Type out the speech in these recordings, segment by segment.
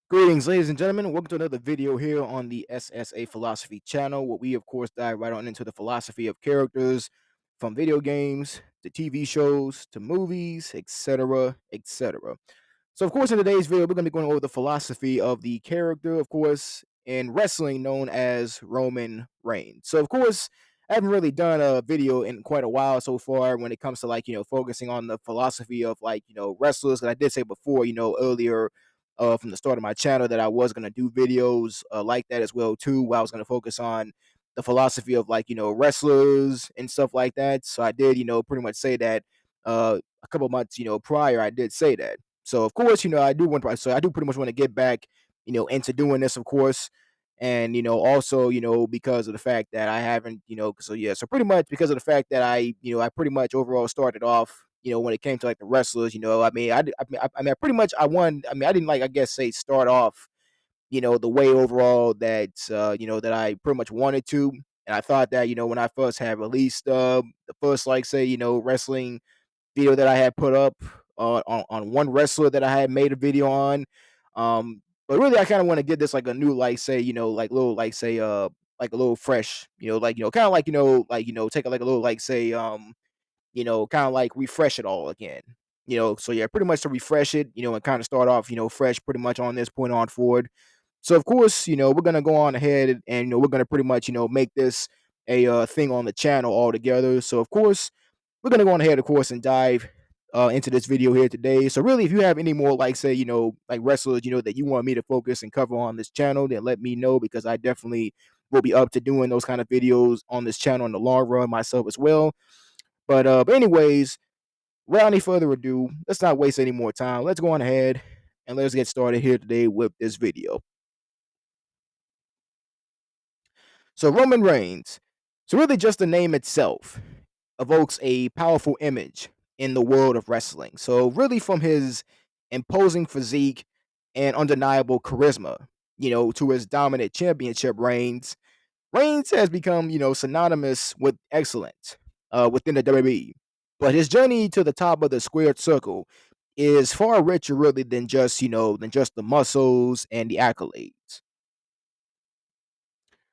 Greetings, ladies and gentlemen. Welcome to another video here on the SSA Philosophy channel, where we, of course, dive right on into the philosophy of characters from video games to TV shows to movies, etc., etc. So, of course, in today's video, we're going to be going over the philosophy of the character, of course, in wrestling known as Roman Reigns. So, of course, I haven't really done a video in quite a while so far when it comes to focusing on the philosophy of wrestlers. And I did say before, earlier from the start of my channel that I was going to do videos like that as well too, where I was going to focus on the philosophy of wrestlers and stuff like that. So I did pretty much say that a couple months prior. I did say that. So of course I do pretty much want to get back into doing this, of course. And also because of the fact that I haven't so pretty much because of the fact that I pretty much overall started off when it came to like the wrestlers. I pretty much I won. I mean, I didn't I guess say start off the way overall that that I pretty much wanted to. And I thought that when I first had released the first say wrestling video that I had put up on one wrestler that I had made a video on. But really, I kind of want to get this like a new, say, little, say, like a little fresh, kind of take a little, say, kind of refresh it all again. So yeah, pretty much to refresh it, and kind of start off, fresh, pretty much on this point on forward. So of course, we're gonna go on ahead and we're gonna pretty much, make this a thing on the channel altogether. So of course, we're gonna go on ahead, of course, and dive into this video here today. So really, if you have any more, say, wrestlers, that you want me to focus and cover on this channel, then let me know because I definitely will be up to doing those kind of videos on this channel in the long run myself as well. But anyways, without any further ado, let's not waste any more time. Let's go on ahead and let's get started here today with this video. So Roman Reigns. So really, just the name itself evokes a powerful image in the world of wrestling. So really, from his imposing physique and undeniable charisma, to his dominant championship reigns, Reigns has become, synonymous with excellence within the WWE. But his journey to the top of the squared circle is far richer, really, than just, than just the muscles and the accolades.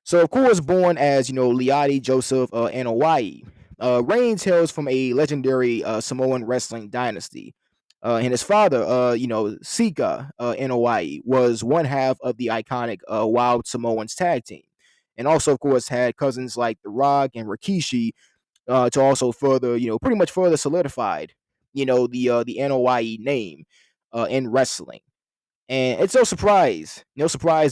So, of course, born as Liati Joseph Anoa'i, Reigns hails from a legendary Samoan wrestling dynasty. And his father, Sika Anoa'i, was one half of the iconic Wild Samoans tag team, and also, of course, had cousins like The Rock and Rikishi to also further, pretty much further solidified, the Anoa'i name in wrestling. And it's no surprise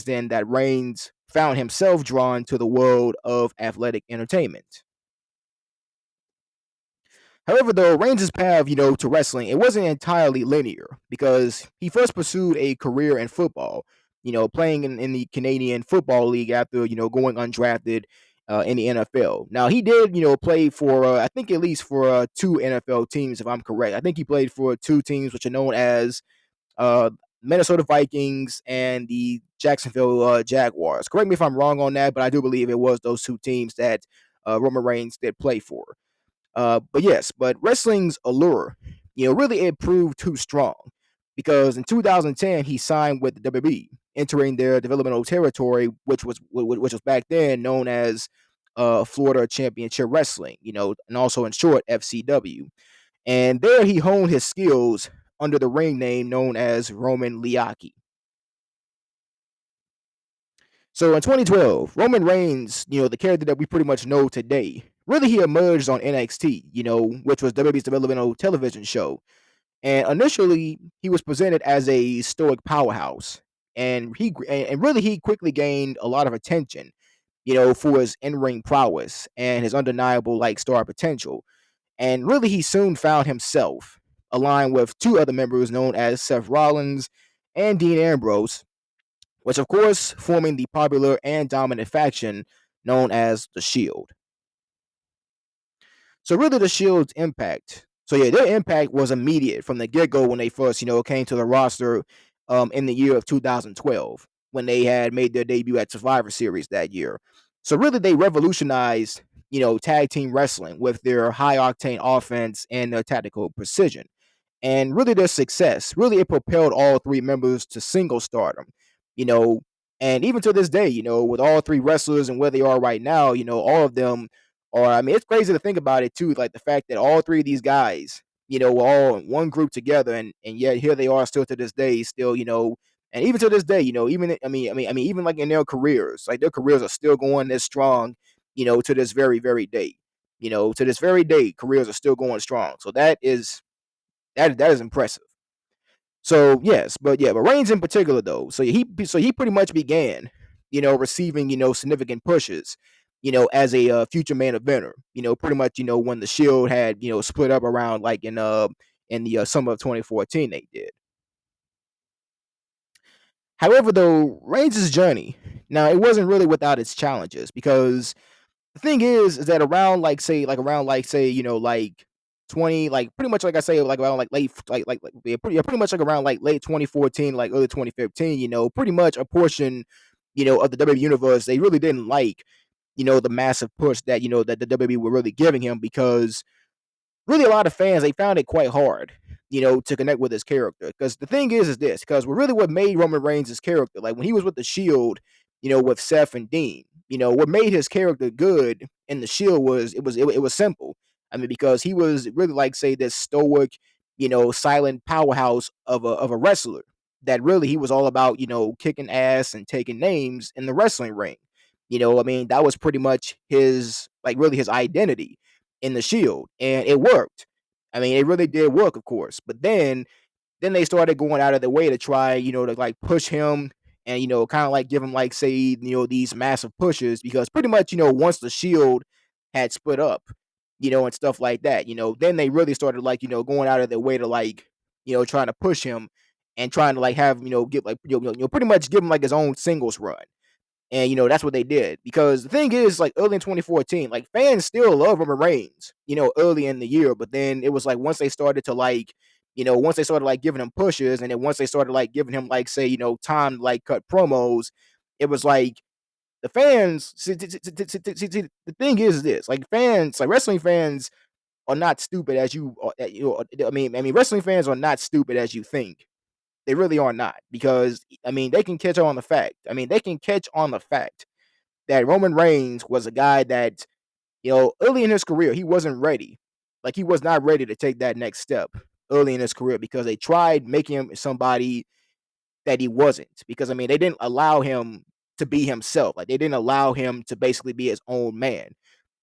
then that Reigns found himself drawn to the world of athletic entertainment. However, though Reigns' path, to wrestling, it wasn't entirely linear because he first pursued a career in football, playing in the Canadian Football League after, going undrafted in the NFL. Now, he did, play for, I think at least for two NFL teams, if I'm correct. I think he played for two teams which are known as uh, Minnesota Vikings and the Jacksonville Jaguars. Correct me if I'm wrong on that, but I do believe it was those two teams that Roman Reigns did play for. But wrestling's allure, really it proved too strong because in 2010 he signed with the WWE, entering their developmental territory, which was back then known as Florida Championship Wrestling, and also in short FCW. And there he honed his skills under the ring name known as Roman Liaki. So in 2012, Roman Reigns, the character that we pretty much know today, really he emerged on NXT, which was WWE's developmental television show. And initially, he was presented as a stoic powerhouse, and really he quickly gained a lot of attention, for his in-ring prowess and his undeniable star potential. And really, he soon found himself aligned with two other members known as Seth Rollins and Dean Ambrose, which of course forming the popular and dominant faction known as the Shield. So really the Shield's impact. So yeah, their impact was immediate from the get-go when they first, came to the roster in the year of 2012 when they had made their debut at Survivor Series that year. So really they revolutionized, tag team wrestling with their high octane offense and their tactical precision. And really their success, really it propelled all three members to single stardom, you know, and even to this day, with all three wrestlers and where they are right now, all of them are, I mean, it's crazy to think about it too, like the fact that all three of these guys, were all in one group together, and yet here they are still to this day, still, and even to this day, even I mean, even like in their careers, like their careers are still going this strong, to this very, very day. To this very day, careers are still going strong. So that is impressive. So yes, but Reigns in particular though, so he pretty much began, receiving significant pushes, as a future main eventer. Pretty much when the Shield had split up around like in the summer of 2014 they did. However, though Reigns' journey, now it wasn't really without its challenges because the thing is that around around like say like 20 like pretty much like I say like around like late yeah, pretty much like around like late 2014 like early 2015, pretty much a portion of the WWE universe they really didn't like the massive push that that the WWE were really giving him because really a lot of fans they found it quite hard, to connect with his character. Because the thing is this, because really what made Roman Reigns' his character, like when he was with the Shield, with Seth and Dean, what made his character good in the Shield was it was simple. I mean, because he was really like say this stoic, silent powerhouse of a wrestler. That really he was all about, kicking ass and taking names in the wrestling ring. I mean, that was pretty much his like really his identity in the Shield, and it worked. I mean, it really did work, of course. But then they started going out of their way to try, to like push him and kind of like give him like say these massive pushes because pretty much once the Shield had split up, and stuff like that, then they really started like going out of their way to like trying to push him and trying to like have get like pretty much give him like his own singles run. And that's what they did because the thing is, like early in 2014, like fans still love Roman Reigns, early in the year. But then it was like once they started to like, once they started like giving him pushes, and then once they started like giving him like say, time to like cut promos, it was like the fans. The thing is this, like fans, like wrestling fans are not stupid as I mean, wrestling fans are not stupid as you think. They really are not because I mean they can catch on the fact. I mean they can catch on the fact that Roman Reigns was a guy that, early in his career, he wasn't ready. Like he was not ready to take that next step early in his career because they tried making him somebody that he wasn't. Because I mean, they didn't allow him to be himself. Like they didn't allow him to basically be his own man.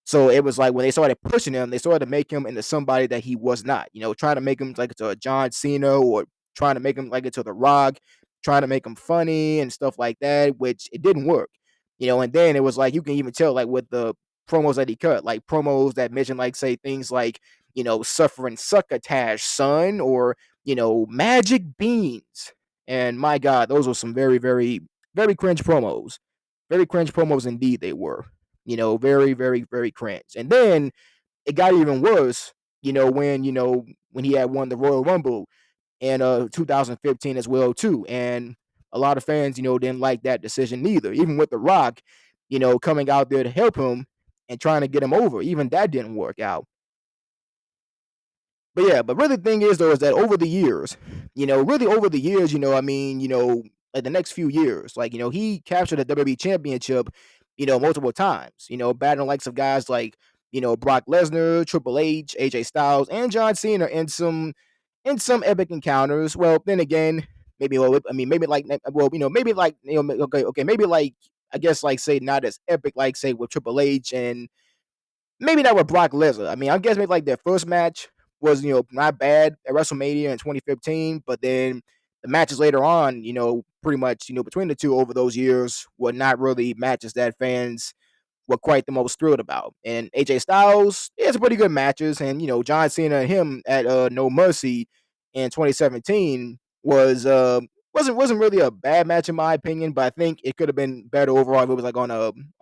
So it was like when they started pushing him, they started to make him into somebody that he was not. Trying to make him like into a John Cena or trying to make him like into The Rock, trying to make him funny and stuff like that, which it didn't work. And then it was like you can even tell like with the promos that he cut, like promos that mention like say things like suffering succotash, son, or magic beans. And my God, those were some very, very, very cringe promos. Very cringe promos indeed they were. Very, very, very cringe. And then it got even worse, when he had won the Royal Rumble in 2015 as well too. And a lot of fans, didn't like that decision neither. Even with The Rock, coming out there to help him and trying to get him over, even that didn't work out. But yeah, but really the thing is though is that over the years, really over the years, I mean, like the next few years, like he captured the WWE Championship, multiple times, battling likes of guys like Brock Lesnar, Triple H, AJ Styles, and John Cena in some epic encounters. Well, then again, maybe I mean maybe like maybe like okay maybe like I guess like say not as epic like say with Triple H and maybe not with Brock Lesnar. I mean, I guess maybe like their first match was not bad at WrestleMania in 2015, but then the matches later on, pretty much between the two over those years were not really matches that fans were quite the most thrilled about. And AJ Styles, he had some pretty good matches, and John Cena and him at No Mercy in 2017 wasn't really a bad match in my opinion, but I think it could have been better overall if it was like on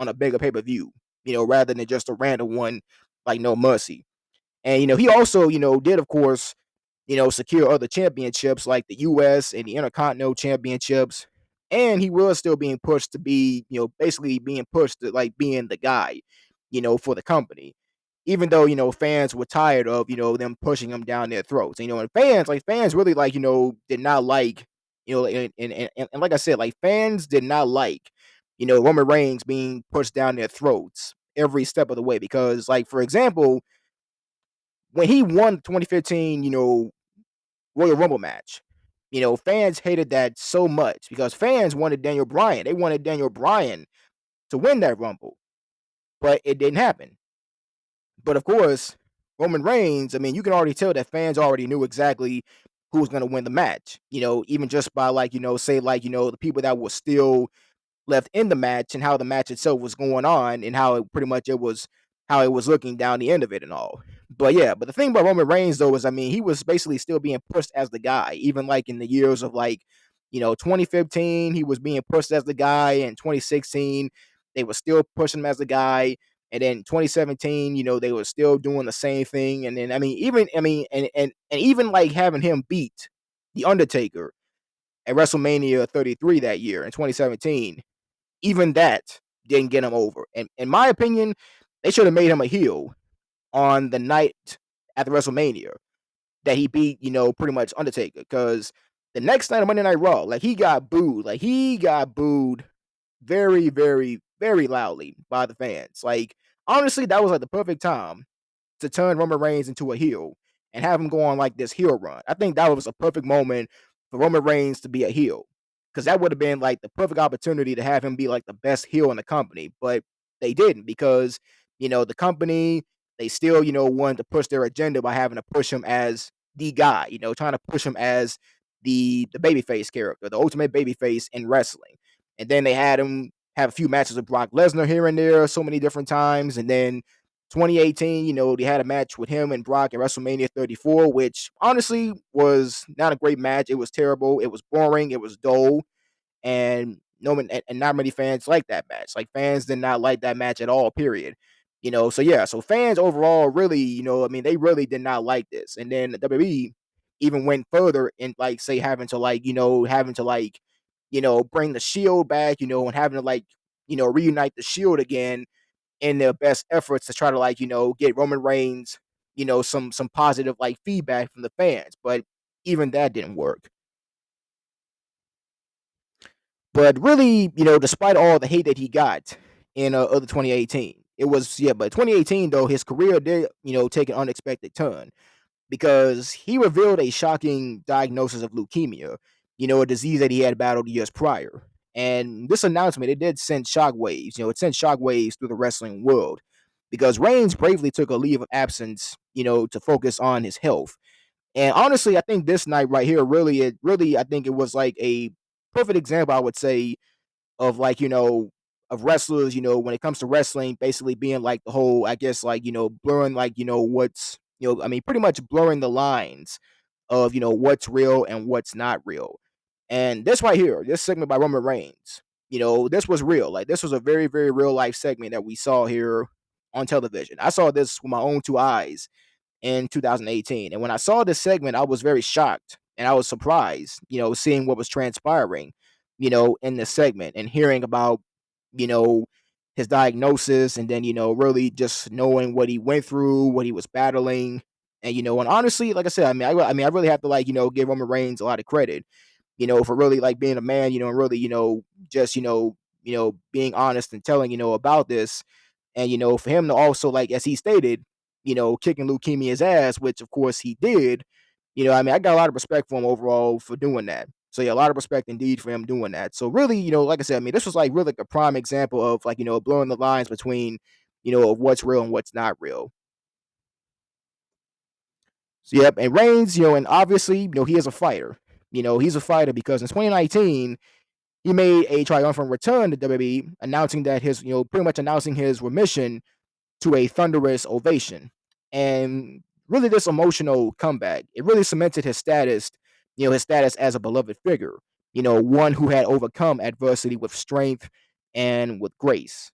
a bigger pay per view, rather than just a random one like No Mercy. And he also did of course secure other championships like the U.S. and the Intercontinental Championships. And he was still being pushed to be, basically being pushed to like being the guy, for the company. Even though, fans were tired of, them pushing him down their throats. And fans really like, did not like, And like I said, like fans did not like, Roman Reigns being pushed down their throats every step of the way because, like, for example, when he won the 2015, Royal Rumble match, fans hated that so much because fans wanted Daniel Bryan. They wanted Daniel Bryan to win that Rumble, but it didn't happen. But of course, Roman Reigns, I mean, you can already tell that fans already knew exactly who was going to win the match, even just by like, say like, the people that were still left in the match and how the match itself was going on and how it pretty much it was how it was looking down the end of it and all. But yeah, but the thing about Roman Reigns though is I mean he was basically still being pushed as the guy, even like in the years of like 2015 he was being pushed as the guy, and 2016 they were still pushing him as the guy, and then 2017 they were still doing the same thing, and then and even like having him beat the Undertaker at WrestleMania 33 that year in 2017, even that didn't get him over. And in my opinion, they should have made him a heel on the night at the WrestleMania that he beat, pretty much Undertaker. Because the next night on Monday Night Raw, like he got booed. Like he got booed very, very, very loudly by the fans. Like honestly, that was like the perfect time to turn Roman Reigns into a heel and have him go on like this heel run. I think that was a perfect moment for Roman Reigns to be a heel because that would have been like the perfect opportunity to have him be like the best heel in the company. But they didn't because the company they still wanted to push their agenda by having to push him as the guy, trying to push him as the babyface character, the ultimate babyface in wrestling. And then they had him have a few matches with Brock Lesnar here and there, so many different times, and then 2018, they had a match with him and Brock at WrestleMania 34, which honestly was not a great match. It was terrible. It was boring. It was dull, and and not many fans liked that match. Like fans did not like that match at all. Period. So yeah, so fans overall really, I mean, they really did not like this. And then the WWE even went further in like say having to like, bring the Shield back, and having to like, reunite the Shield again in their best efforts to try to like get Roman Reigns some positive like feedback from the fans, but even that didn't work. But really, despite all the hate that he got in other 2018, it was yeah. But 2018 though, his career did take an unexpected turn because he revealed a shocking diagnosis of leukemia, a disease that he had battled years prior. And this announcement, it did send shockwaves. It sent shockwaves through the wrestling world because Reigns bravely took a leave of absence, to focus on his health. And honestly, I think this night right here really, I think it was like a perfect example, I would say, of like of wrestlers when it comes to wrestling basically being like the whole I guess like blurring like what's I mean pretty much blurring the lines of what's real and what's not real. And this right here, this segment by Roman Reigns, this was real. Like this was a very very real life segment that we saw here on television. I saw this with my own two eyes in 2018. And when I saw this segment, I was very shocked and I was surprised, seeing what was transpiring, in this segment and hearing about, you know, his diagnosis and then, really just knowing what he went through, what he was battling. And, and honestly, like I said, I really have to like, give Roman Reigns a lot of credit, for really like being a man, and really, just, being honest and telling, about this. And, for him to also, like, as he stated, kicking leukemia's ass, which of course he did, I got a lot of respect for him overall for doing that. So yeah, a lot of respect indeed for him doing that. So really, like I said, I mean, this was like really like a prime example of like, blurring the lines between, of what's real and what's not real. So yep, and Reigns, and obviously, he is a fighter. He's a fighter because in 2019, he made a triumphant return to WWE, announcing that his, pretty much announcing his remission to a thunderous ovation. And really, this emotional comeback, it really cemented his status as a beloved figure, one who had overcome adversity with strength and with grace.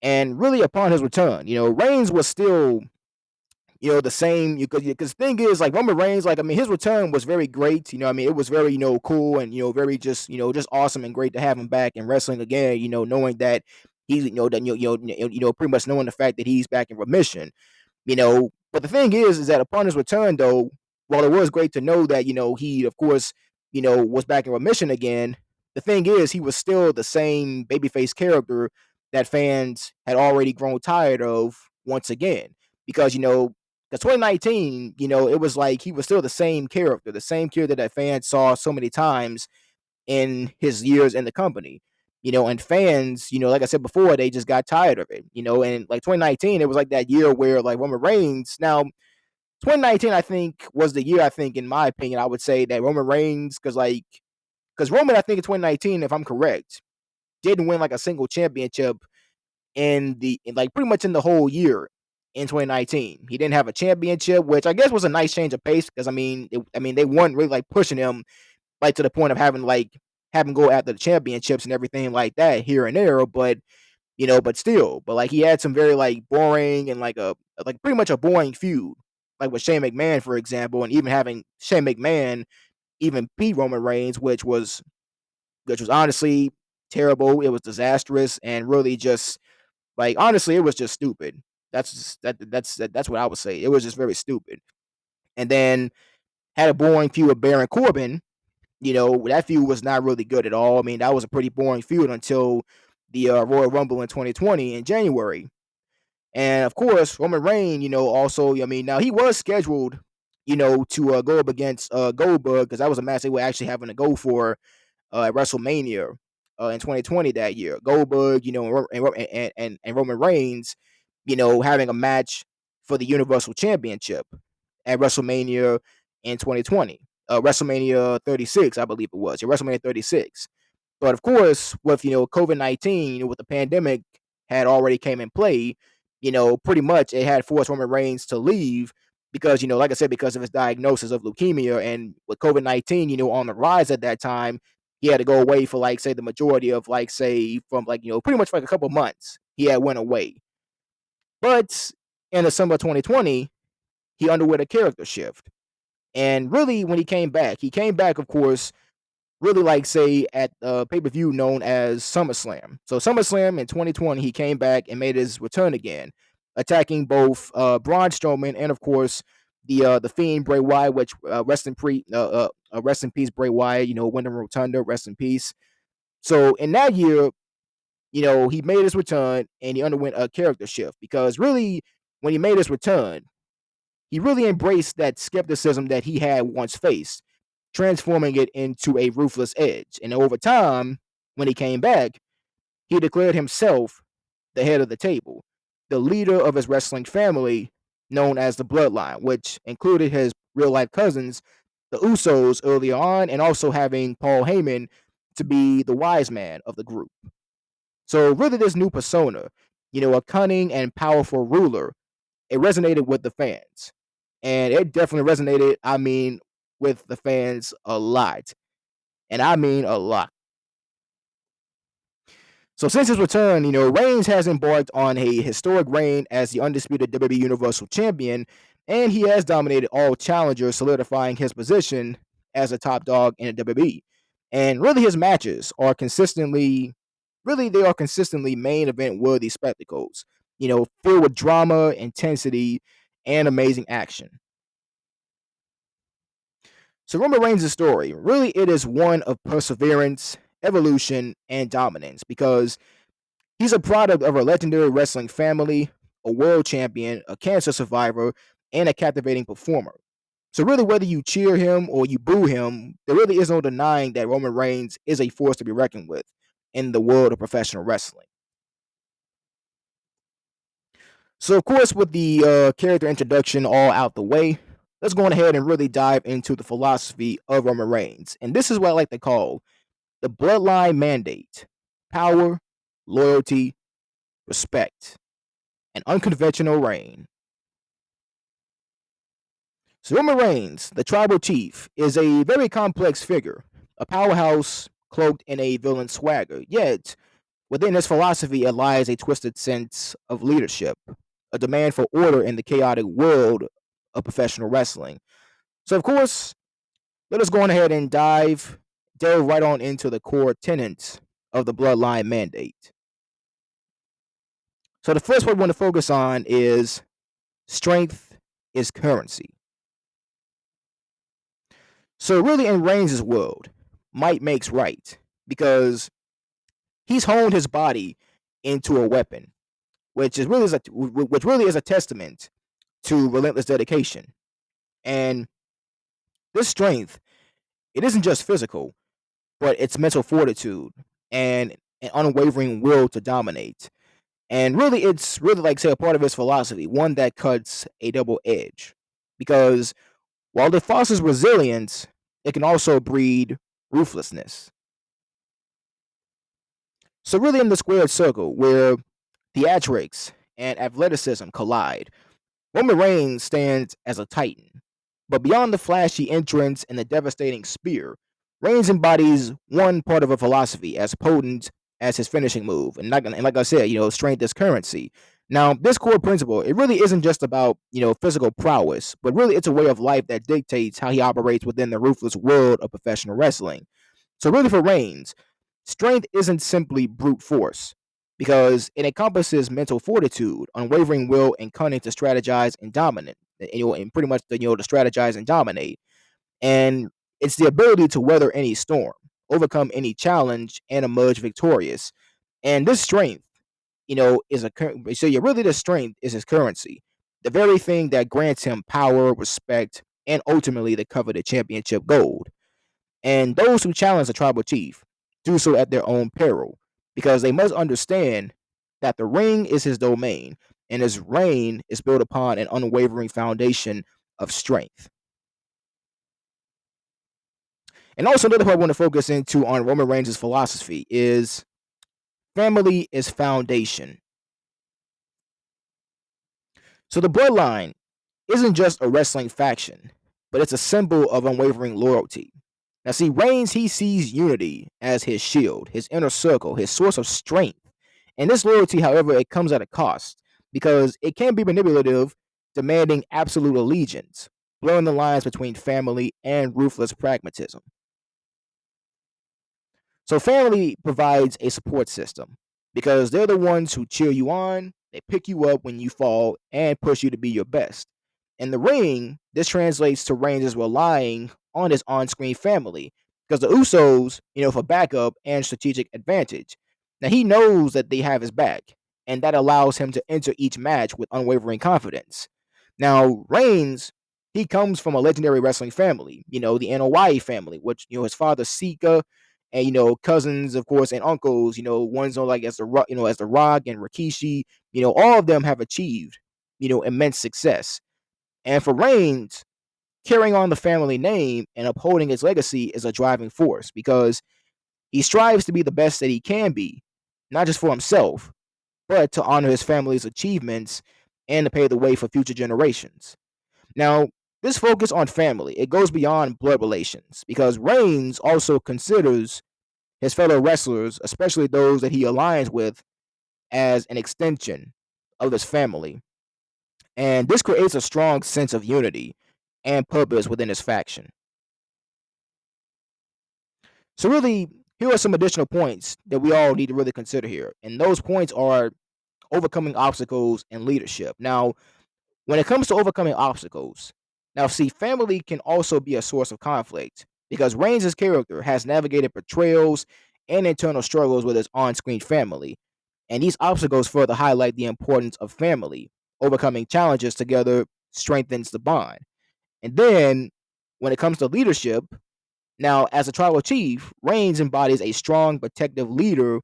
And really, upon his return, Reigns was still, the same. Because the thing is, like Roman Reigns, like I mean, his return was very great. I mean, it was very, cool and very just, just awesome and great to have him back in wrestling again. Knowing that he's, pretty much knowing the fact that he's back in remission. But the thing is that upon his return, though. while it was great to know that, he, of course, was back in remission again, the thing is, he was still the same babyface character that fans had already grown tired of once again. Because, because 2019, it was like he was still the same character that fans saw so many times in his years in the company. And fans, like I said before, they just got tired of it. And like 2019, it was like that year where like Roman Reigns. Now, 2019, I think, was the year, I think, in my opinion, I would say that Roman Reigns, because Roman, I think in 2019, if I'm correct, didn't win like a single championship like pretty much in the whole year in 2019. He didn't have a championship, which I guess was a nice change of pace because they weren't really like pushing him like to the point of having go after the championships and everything like that here and there. But but still, but like he had some very like boring and like pretty much a boring feud, like with Shane McMahon, for example, and even having Shane McMahon even beat Roman Reigns, which was honestly terrible. It was disastrous and really just like honestly, it was just stupid. That's what I would say. It was just very stupid. And then had a boring feud with Baron Corbin. That feud was not really good at all. I mean, that was a pretty boring feud until the Royal Rumble in 2020 in January. And of course, Roman Reigns, also, I mean, now he was scheduled, to go up against Goldberg because that was a match they were actually having to go for at WrestleMania in 2020 that year. Goldberg, and Roman Reigns, having a match for the Universal Championship at WrestleMania in 2020. WrestleMania 36, I believe it was. Yeah, WrestleMania 36. But of course, with COVID-19, with the pandemic had already came in play, pretty much it had forced Roman Reigns to leave because like I said, because of his diagnosis of leukemia and with COVID-19, on the rise at that time, he had to go away for like say the majority of like say from like pretty much for like a couple months. He had went away, but in the summer of 2020, he underwent a character shift, and really when he came back, of course, really like say at the pay per view known as SummerSlam. So SummerSlam in 2020, he came back and made his return again, attacking both Braun Strowman and of course the Fiend Bray Wyatt, which rest in peace Bray Wyatt. Wyndham Rotunda, rest in peace. So in that year, he made his return and he underwent a character shift because really when he made his return, he really embraced that skepticism that he had once faced, transforming it into a ruthless edge. And over time, when he came back, he declared himself the head of the table, the leader of his wrestling family, known as the Bloodline, which included his real life cousins, the Usos, earlier on, and also having Paul Heyman to be the wise man of the group. So, really, this new persona, a cunning and powerful ruler, it resonated with the fans. And it definitely resonated, I mean, with the fans a lot. And I mean a lot. So since his return, Reigns has embarked on a historic reign as the undisputed WWE Universal Champion, and he has dominated all challengers, solidifying his position as a top dog in the WWE. And really, his matches are consistently main event worthy spectacles. Filled with drama, intensity, and amazing action. So Roman Reigns' story, really, it is one of perseverance, evolution, and dominance because he's a product of a legendary wrestling family, a world champion, a cancer survivor, and a captivating performer. So really, whether you cheer him or you boo him, there really is no denying that Roman Reigns is a force to be reckoned with in the world of professional wrestling. So, of course, with the character introduction all out the way, let's go on ahead and really dive into the philosophy of Roman Reigns. And this is what I like to call the Bloodline Mandate: power, loyalty, respect, and unconventional reign. So Roman Reigns, the tribal chief, is a very complex figure, a powerhouse cloaked in a villain swagger. Yet, within his philosophy lies a twisted sense of leadership, a demand for order in the chaotic world of professional wrestling. So, of course, let us go on ahead and delve right on into the core tenets of the Bloodline Mandate. So, the first one we want to focus on is strength is currency. So really, in Reigns' world, might makes right because he's honed his body into a weapon, which really is a testament to relentless dedication. And this strength, it isn't just physical, but it's mental fortitude and an unwavering will to dominate. And really, it's really like say a part of his philosophy, one that cuts a double edge, because while it fosters resilience, it can also breed ruthlessness. So really, in the squared circle where theatrics and athleticism collide, Roman Reigns stands as a titan. But beyond the flashy entrance and the devastating spear, Reigns embodies one part of a philosophy as potent as his finishing move. And like I said, strength is currency. Now, this core principle, it really isn't just about, physical prowess, but really it's a way of life that dictates how he operates within the ruthless world of professional wrestling. So really for Reigns, strength isn't simply brute force because it encompasses mental fortitude, unwavering will, and cunning to strategize and dominate. And pretty much to strategize and dominate. And it's the ability to weather any storm, overcome any challenge, and emerge victorious. And this strength, is so yeah, really the strength is his currency, the very thing that grants him power, respect, and ultimately the coveted championship gold. And those who challenge the tribal chief do so at their own peril, because they must understand that the ring is his domain, and his reign is built upon an unwavering foundation of strength. And also, another part I want to focus into on Roman Reigns' philosophy is family is foundation. So the bloodline isn't just a wrestling faction, but it's a symbol of unwavering loyalty. Now, see, Reigns, he sees unity as his shield, his inner circle, his source of strength. And this loyalty, however, it comes at a cost because it can be manipulative, demanding absolute allegiance, blurring the lines between family and ruthless pragmatism. So family provides a support system because they're the ones who cheer you on, they pick you up when you fall, and push you to be your best. In the ring, this translates to Reigns as relying on his on-screen family because the Usos, for backup and strategic advantage. Now he knows that they have his back, and that allows him to enter each match with unwavering confidence. Now Reigns, he comes from a legendary wrestling family, the Anoa'i family, which his father Sika and cousins, of course, and uncles. One's known like as as the Rock and Rikishi. All of them have achieved immense success. And for Reigns, carrying on the family name and upholding its legacy is a driving force because he strives to be the best that he can be, not just for himself, but to honor his family's achievements and to pave the way for future generations. Now, this focus on family, it goes beyond blood relations because Reigns also considers his fellow wrestlers, especially those that he aligns with, as an extension of his family. And this creates a strong sense of unity and purpose within his faction. So, really, here are some additional points that we all need to really consider here. And those points are overcoming obstacles and leadership. Now, when it comes to overcoming obstacles, now see, family can also be a source of conflict because Reigns' character has navigated betrayals and internal struggles with his on screen family. And these obstacles further highlight the importance of family. Overcoming challenges together strengthens the bond. And then, when it comes to leadership, now as a tribal chief, Reigns embodies a strong, protective leader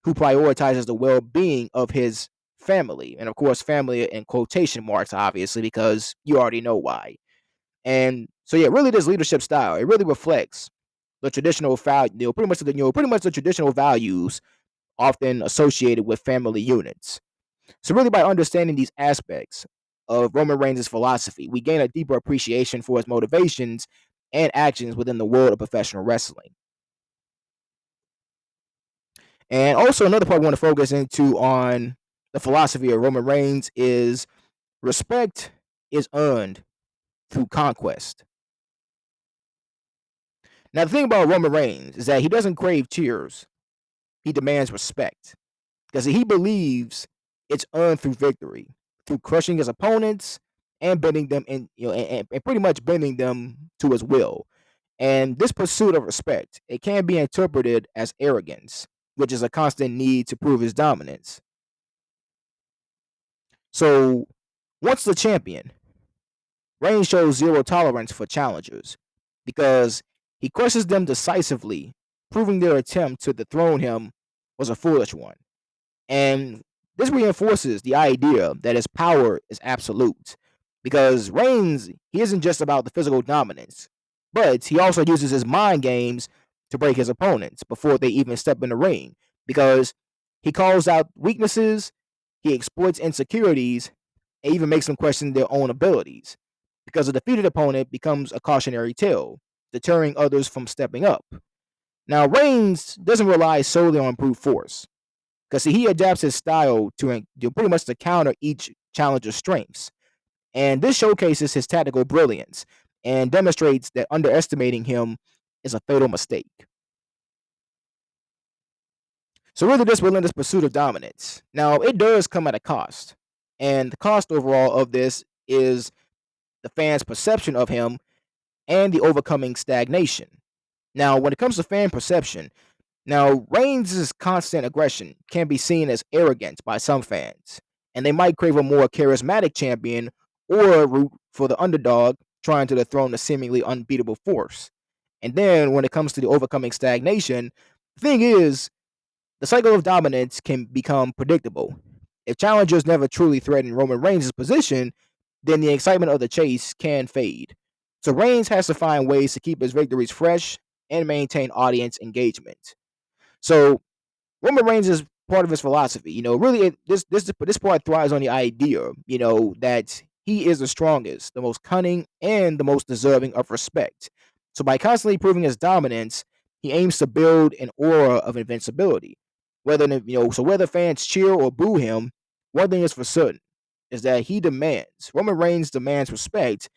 who prioritizes the well being of his family. And of course, family in quotation marks, obviously, because you already know why. And so, yeah, really, this leadership style, it really reflects the traditional value, pretty much the traditional values often associated with family units. So, really, by understanding these aspects of Roman Reigns' philosophy, we gain a deeper appreciation for his motivations and actions within the world of professional wrestling. And also, another part I want to focus into on the philosophy of Roman Reigns is respect is earned through conquest. Now, the thing about Roman Reigns is that he doesn't crave cheers, he demands respect because he believes it's earned through victory, through crushing his opponents and bending them and pretty much bending them to his will. And this pursuit of respect, it can be interpreted as arrogance, which is a constant need to prove his dominance. So, once the champion, Reigns shows zero tolerance for challengers because he crushes them decisively, proving their attempt to dethrone him was a foolish one. And this reinforces the idea that his power is absolute because Reigns, he isn't just about the physical dominance, but he also uses his mind games to break his opponents before they even step in the ring because he calls out weaknesses, he exploits insecurities, and even makes them question their own abilities because a defeated opponent becomes a cautionary tale, deterring others from stepping up. Now, Reigns doesn't rely solely on brute force because he adapts his style to pretty much to counter each challenger's strengths. And this showcases his tactical brilliance and demonstrates that underestimating him is a fatal mistake. So really this relentless pursuit of dominance. Now it does come at a cost. And the cost overall of this is the fans' perception of him and the overcoming stagnation. Now, when it comes to fan perception, now, Reigns' constant aggression can be seen as arrogant by some fans, and they might crave a more charismatic champion or root for the underdog trying to dethrone a seemingly unbeatable force. And then, when it comes to the overcoming stagnation, the thing is, the cycle of dominance can become predictable. If challengers never truly threaten Roman Reigns' position, then the excitement of the chase can fade. So Reigns has to find ways to keep his victories fresh and maintain audience engagement. So Roman Reigns is part of his philosophy. Really, this part thrives on the idea, that he is the strongest, the most cunning, and the most deserving of respect. So by constantly proving his dominance, he aims to build an aura of invincibility. Whether fans cheer or boo him, one thing is for certain is that Roman Reigns demands respect,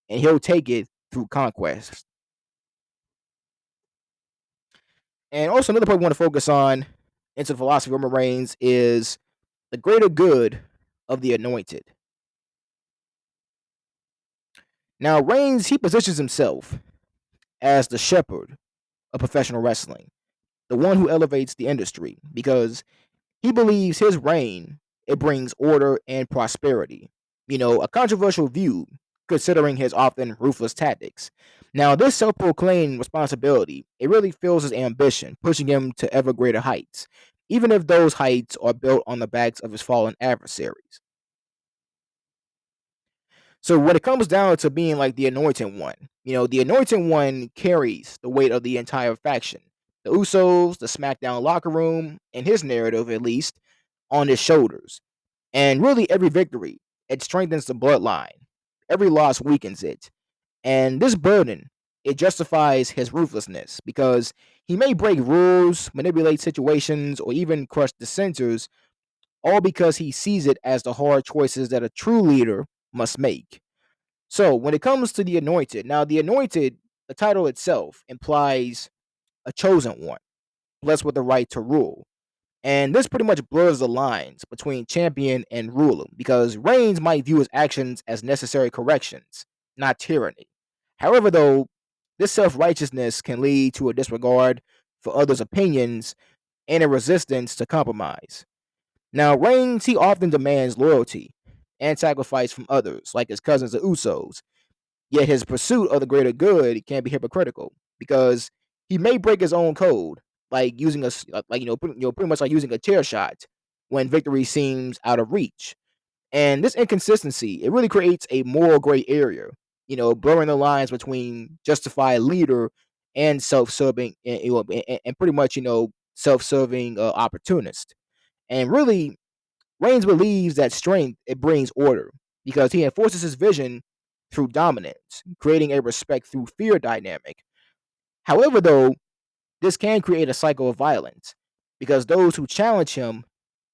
and he'll take it through conquest. And also another point we want to focus on into the philosophy of Roman Reigns is the greater good of the anointed. Now, Reigns, he positions himself as the shepherd of professional wrestling, the one who elevates the industry, because he believes his reign it brings order and prosperity. A controversial view considering his often ruthless tactics. Now, this self-proclaimed responsibility, it really fuels his ambition, pushing him to ever greater heights, even if those heights are built on the backs of his fallen adversaries. So when it comes down to being like the anointed one, the anointed one carries the weight of the entire faction. The Usos, the SmackDown locker room, and his narrative at least, on his shoulders. And really every victory, it strengthens the bloodline. Every loss weakens it. And this burden, it justifies his ruthlessness because he may break rules, manipulate situations, or even crush dissenters, all because he sees it as the hard choices that a true leader must make. So when it comes to the anointed, now the anointed, the title itself implies a chosen one, blessed with the right to rule. And this pretty much blurs the lines between champion and ruler because Reigns might view his actions as necessary corrections, not tyranny. However, though, this self righteousness can lead to a disregard for others' opinions and a resistance to compromise. Now, Reigns, he often demands loyalty and sacrifice from others, like his cousins, the Usos. Yet his pursuit of the greater good can be hypocritical because he may break his own code, like using pretty much like using a chair shot when victory seems out of reach. And this inconsistency, it really creates a moral gray area, blurring the lines between justified leader and self-serving, and pretty much self-serving opportunist. And really, Reigns believes that strength it brings order because he enforces his vision through dominance, creating a respect through fear dynamic. However, though, this can create a cycle of violence because those who challenge him,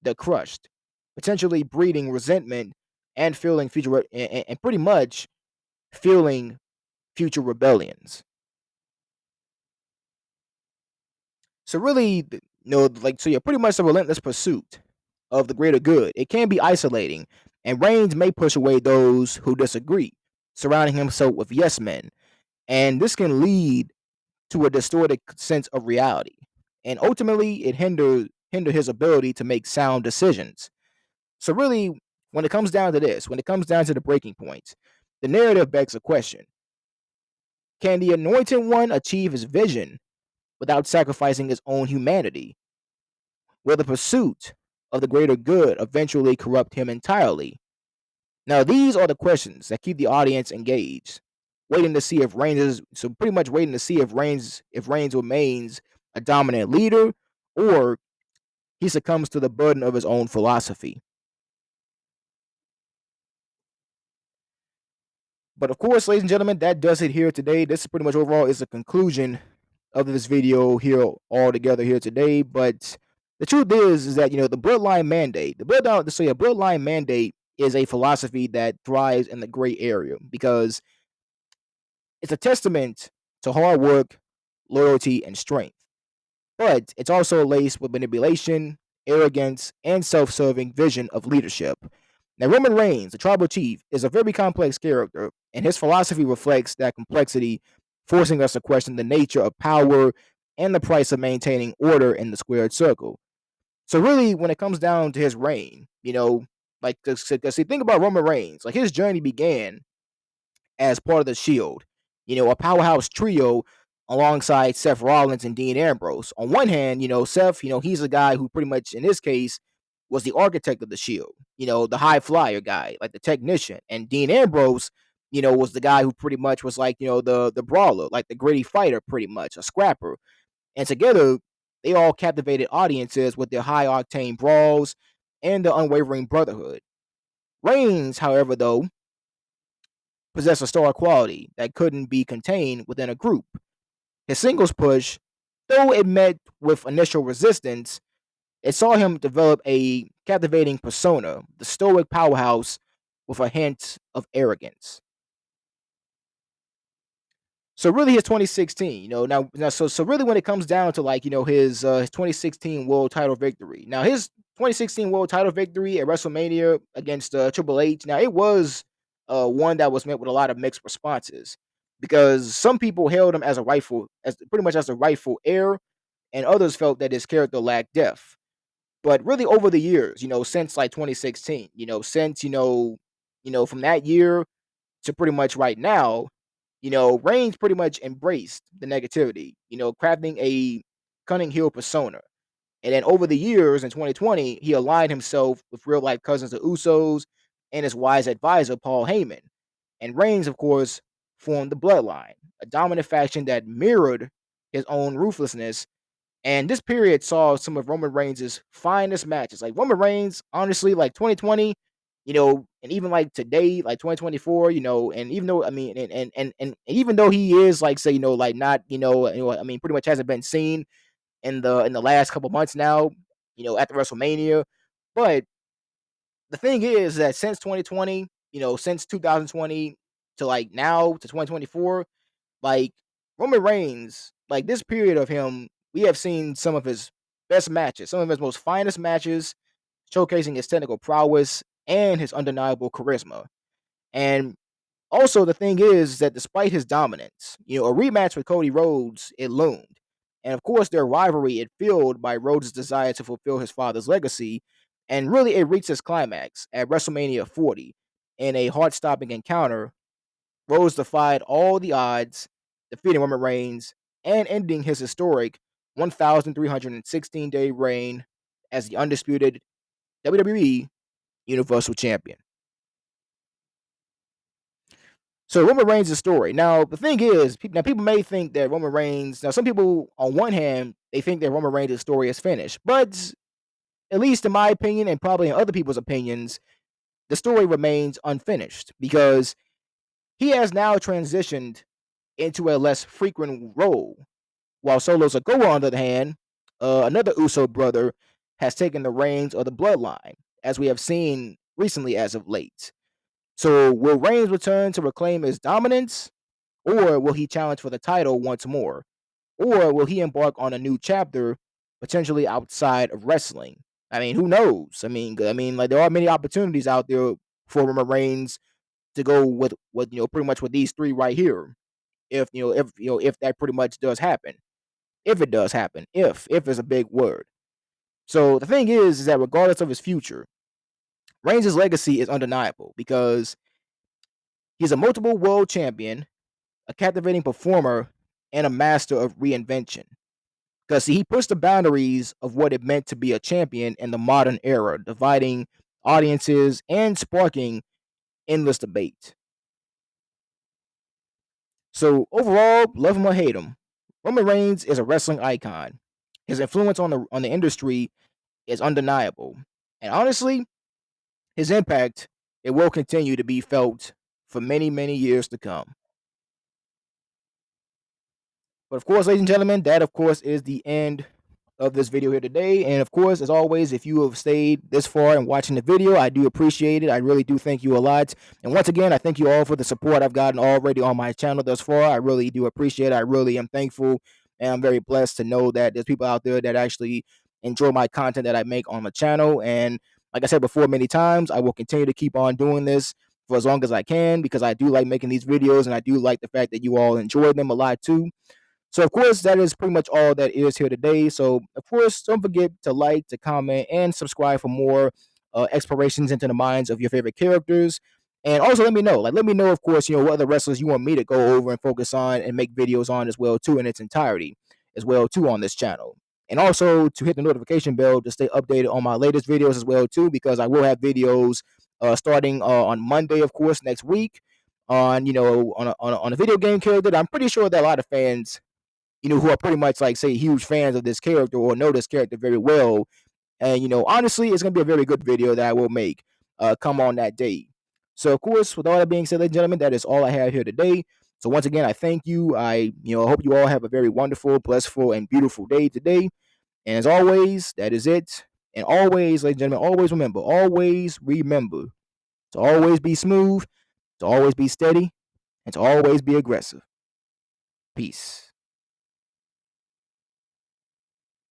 they're crushed, potentially breeding resentment and feeling and pretty much feeling future rebellions. So really, so you're pretty much a relentless pursuit of the greater good. It can be isolating, and Reigns may push away those who disagree, surrounding himself with yes men. And this can lead to a distorted sense of reality. And ultimately, it hinder his ability to make sound decisions. So really, when it comes down to this, when it comes down to the breaking points, the narrative begs a question. Can the anointed one achieve his vision without sacrificing his own humanity? Will the pursuit of the greater good eventually corrupt him entirely? Now, these are the questions that keep the audience engaged, waiting to see if Reigns is so pretty much waiting to see if Reigns remains a dominant leader or he succumbs to the burden of his own philosophy. But of course, ladies and gentlemen, that does it here today. This is pretty much overall is a conclusion of this video here all together here today. But the truth is that the bloodline mandate, bloodline mandate is a philosophy that thrives in the gray area because it's a testament to hard work, loyalty, and strength. But it's also laced with manipulation, arrogance, and self-serving vision of leadership. Now, Roman Reigns, the tribal chief, is a very complex character, and his philosophy reflects that complexity, forcing us to question the nature of power and the price of maintaining order in the squared circle. So, really, when it comes down to his reign, like, because see, think about Roman Reigns, like his journey began as part of the Shield, a powerhouse trio alongside Seth Rollins and Dean Ambrose. On one hand, Seth, he's a guy who pretty much in this case was the architect of the Shield, the high flyer guy, like the technician. And Dean Ambrose, was the guy who pretty much was like, the brawler, like the gritty fighter, pretty much, a scrapper. And together, they all captivated audiences with their high octane brawls and the unwavering brotherhood. Reigns, however, though, possessed a star quality that couldn't be contained within a group. His singles push, though it met with initial resistance, it saw him develop a captivating persona, the stoic powerhouse with a hint of arrogance. So really, his 2016, now so really when it comes down to like his 2016 world title victory. Now his 2016 world title victory at WrestleMania against Triple H. Now it was one that was met with a lot of mixed responses because some people hailed him as pretty much as the rightful heir, and others felt that his character lacked depth. But really, over the years, since like 2016, since from that year to pretty much right now, Reigns pretty much embraced the negativity, crafting a cunning heel persona. And then over the years in 2020, he aligned himself with real life cousins the Usos and his wise advisor, Paul Heyman. And Reigns, of course, formed the Bloodline, a dominant faction that mirrored his own ruthlessness. And this period saw some of Roman Reigns' finest matches. Like Roman Reigns, honestly, like 2020, and even like today, like 2024, and even though I mean, and even though he is like say, like not, I mean, pretty much hasn't been seen in the last couple months now, after WrestleMania. But the thing is that since 2020, since 2020 to like now to 2024, like Roman Reigns, like this period of him, we have seen some of his best matches, some of his most finest matches, showcasing his technical prowess and his undeniable charisma. And also, the thing is that despite his dominance, a rematch with Cody Rhodes, it loomed. And of course, their rivalry, it fueled by Rhodes' desire to fulfill his father's legacy. And really, it reached its climax at WrestleMania 40 in a heart stopping encounter. Rhodes defied all the odds, defeating Roman Reigns and ending his historic 1,316-day reign as the undisputed WWE Universal Champion. So Roman Reigns' story. Now the thing is, now people may think that Roman Reigns. Now some people, on one hand, they think that Roman Reigns' story is finished, but at least in my opinion, and probably in other people's opinions, the story remains unfinished because he has now transitioned into a less frequent role. While Solo Sikoa, on the other hand, another Uso brother, has taken the reins of the bloodline, as we have seen recently as of late. So will Reigns return to reclaim his dominance, or will he challenge for the title once more? Or will he embark on a new chapter, potentially outside of wrestling? I mean, who knows? I mean, like there are many opportunities out there for Roman Reigns to go with pretty much with these three right here. if that pretty much does happen. If it does happen, if is a big word. So the thing is that regardless of his future, Reigns' legacy is undeniable because he's a multiple world champion, a captivating performer, and a master of reinvention. Because he pushed the boundaries of what it meant to be a champion in the modern era, dividing audiences and sparking endless debate. So overall, love him or hate him, Roman Reigns is a wrestling icon. His influence on the industry is undeniable, and honestly, his impact it will continue to be felt for many years to come. But of course, ladies and gentlemen, that of course is the end of this video here today. And of course, as always, if you have stayed this far and watching the video, I do appreciate it. I really do thank you a lot. And once again, I thank you all for the support I've gotten already on my channel thus far. I really do appreciate it. I really am thankful. And I'm very blessed to know that there's people out there that actually enjoy my content that I make on the channel. And like I said before many times, I will continue to keep on doing this for as long as I can because I do like making these videos and I do like the fact that you all enjoy them a lot too. So, of course, that is pretty much all that is here today. So, of course, don't forget to like, to comment, and subscribe for more explorations into the minds of your favorite characters. And also, let me know. Let me know, of course, what other wrestlers you want me to go over and focus on and make videos on as well, too, in its entirety, as well, too, on this channel. And also to hit the notification bell to stay updated on my latest videos as well, too, because I will have videos starting on Monday, of course, next week on, on a video game character that I'm pretty sure that a lot of fans who are pretty much like say huge fans of this character or know this character very well. And honestly, it's gonna be a very good video that I will make come on that day. So of course, with all that being said, ladies and gentlemen, that is all I have here today. So once again, I thank you. I hope you all have a very wonderful, blissful, and beautiful day today. And as always, that is it. And always, ladies and gentlemen, always remember to always be smooth, to always be steady, and to always be aggressive. Peace.